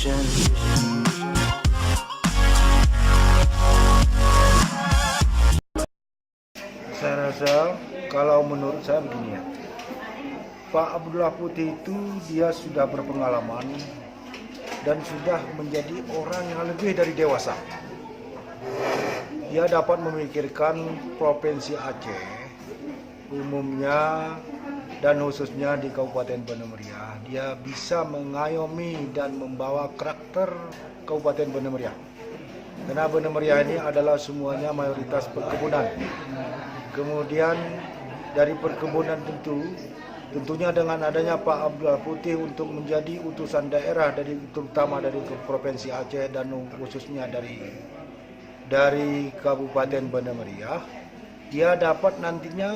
Saya rasa kalau menurut saya begini ya, Pak Abdullah Putih itu dia sudah berpengalaman dan sudah menjadi orang yang lebih dari dewasa. Dia dapat memikirkan Provinsi Aceh umumnya dan khususnya di Kabupaten Banda Meriah. Dia bisa mengayomi dan membawa karakter Kabupaten Banda Meriah. Karena Banda Meriah ini adalah semuanya mayoritas perkebunan. Kemudian dari perkebunan tentunya dengan adanya Pak Abdullah Putih untuk menjadi utusan daerah terutama dari Provinsi Aceh dan khususnya dari Kabupaten Banda Meriah, dia dapat nantinya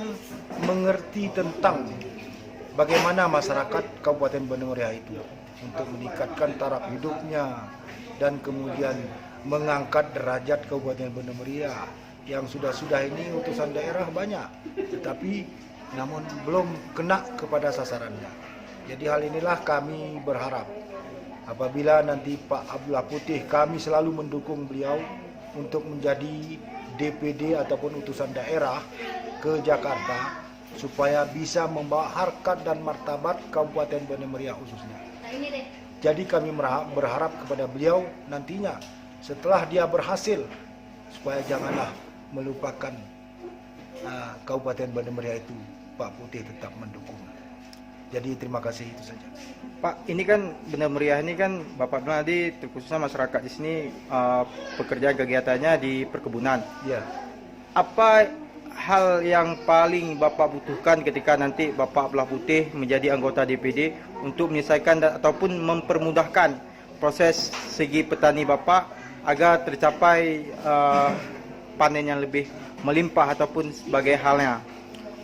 mengerti tentang bagaimana masyarakat Kabupaten Banda Meriah itu untuk meningkatkan taraf hidupnya dan kemudian mengangkat derajat Kabupaten Banda Meriah. Yang sudah ini utusan daerah banyak, tetapi namun belum kena kepada sasarannya. Jadi hal inilah kami berharap apabila nanti Pak Abdullah Putih, kami selalu mendukung beliau untuk menjadi DPD ataupun utusan daerah ke Jakarta supaya bisa membawa harkat dan martabat Kabupaten Banda Meriah khususnya. Jadi kami berharap kepada beliau nantinya setelah dia berhasil supaya janganlah melupakan Kabupaten Banda Meriah itu, Pak Putih tetap mendukung. Jadi terima kasih, itu saja. Pak, ini kan Banda Meriah ini kan Bapak bilang tadi terkhususnya masyarakat di sini pekerjaan kegiatannya di perkebunan. Ya. Apa hal yang paling Bapak butuhkan ketika nanti Bapak Abdullah Putih menjadi anggota DPD untuk menyelesaikan ataupun mempermudahkan proses segi petani Bapak agar tercapai panen yang lebih melimpah ataupun sebagai halnya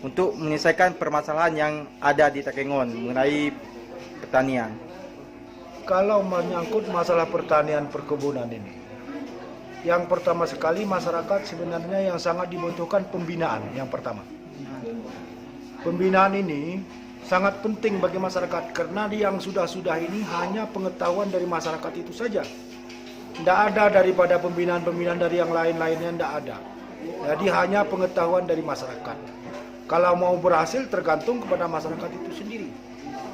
untuk menyelesaikan permasalahan yang ada di Takengon mengenai pertanian? Kalau menyangkut masalah pertanian perkebunan ini, yang pertama sekali masyarakat sebenarnya yang sangat dibutuhkan pembinaan. Yang pertama, pembinaan ini sangat penting bagi masyarakat karena yang sudah ini hanya pengetahuan dari masyarakat itu saja. Tidak ada daripada pembinaan-pembinaan dari yang lain-lainnya, tidak ada. Jadi hanya pengetahuan dari masyarakat. Kalau mau berhasil tergantung kepada masyarakat itu sendiri.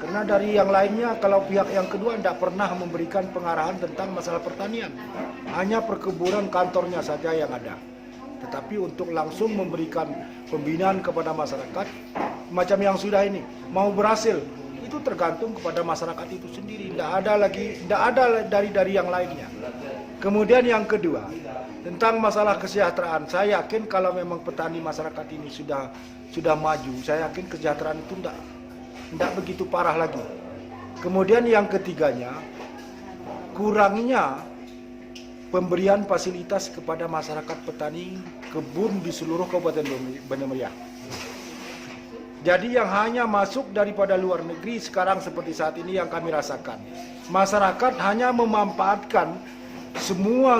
Karena dari yang lainnya, kalau pihak yang kedua tidak pernah memberikan pengarahan tentang masalah pertanian. Hanya perkebunan kantornya saja yang ada. Tetapi untuk langsung memberikan pembinaan kepada masyarakat, macam yang sudah ini, mau berhasil, itu tergantung kepada masyarakat itu sendiri. Tidak ada dari yang lainnya. Kemudian yang kedua, tentang masalah kesejahteraan, saya yakin kalau memang petani masyarakat ini sudah maju, saya yakin kesejahteraan itu tidak begitu parah lagi. Kemudian yang ketiganya, kurangnya pemberian fasilitas kepada masyarakat petani kebun di seluruh Kabupaten Banda Meriah. Jadi yang hanya masuk daripada luar negeri sekarang seperti saat ini yang kami rasakan, masyarakat hanya memanfaatkan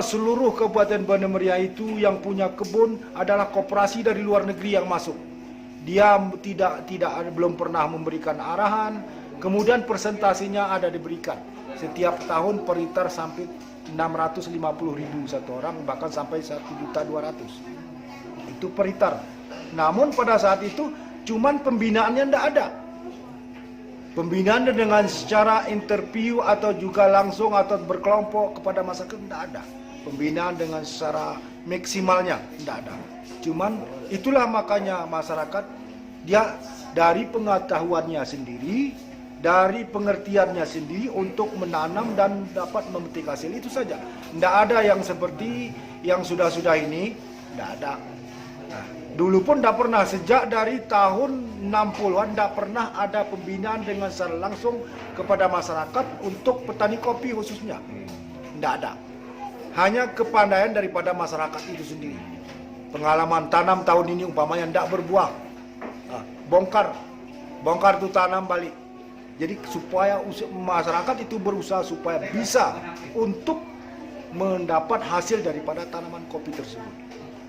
seluruh Kabupaten Banda Meriah itu yang punya kebun adalah koperasi dari luar negeri yang masuk. Dia belum pernah memberikan arahan, kemudian presentasinya ada diberikan. Setiap tahun per liter sampai 650.000 satu orang, bahkan sampai 1.200.000. Itu per liter. Namun pada saat itu cuman pembinaannya tidak ada. Pembinaan dengan secara interview atau juga langsung atau berkelompok kepada masyarakat tidak ada. Pembinaan dengan secara maksimalnya tidak ada. Cuman itulah makanya masyarakat dia dari pengetahuannya sendiri, dari pengertiannya sendiri untuk menanam dan dapat memetik hasil, itu saja. Tidak ada yang seperti yang sudah ini, tidak ada. Nah, dulu pun tidak pernah, sejak dari tahun 60-an tidak pernah ada pembinaan dengan secara langsung kepada masyarakat untuk petani kopi khususnya. Tidak ada. Hanya kepandaian daripada masyarakat itu sendiri. Pengalaman tanam tahun ini umpamanya tidak berbuah. Nah, bongkar itu tanam balik. Jadi supaya masyarakat itu berusaha supaya bisa untuk mendapat hasil daripada tanaman kopi tersebut.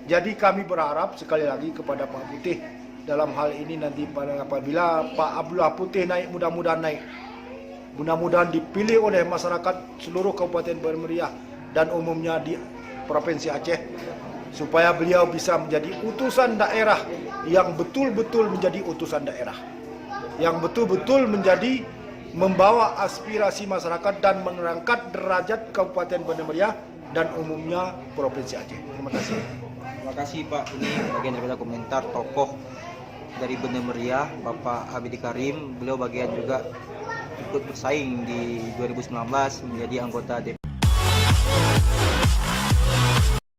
Jadi kami berharap sekali lagi kepada Pak Putih dalam hal ini nanti apabila Pak Abdullah Putih naik, mudah-mudahan naik, Mudah-mudahan dipilih oleh masyarakat seluruh Kabupaten Banda Meriah dan umumnya di Provinsi Aceh, supaya beliau bisa menjadi utusan daerah yang betul-betul menjadi utusan daerah, yang betul-betul menjadi membawa aspirasi masyarakat dan mengangkat derajat Kabupaten Banda Meriah dan umumnya Provinsi Aceh. Terima kasih. Terima kasih Pak. Ini bagian daripada komentar tokoh dari Banda Meriah, Bapak Habibie Karim. Beliau bagian juga ikut bersaing di 2019 menjadi anggota DPD.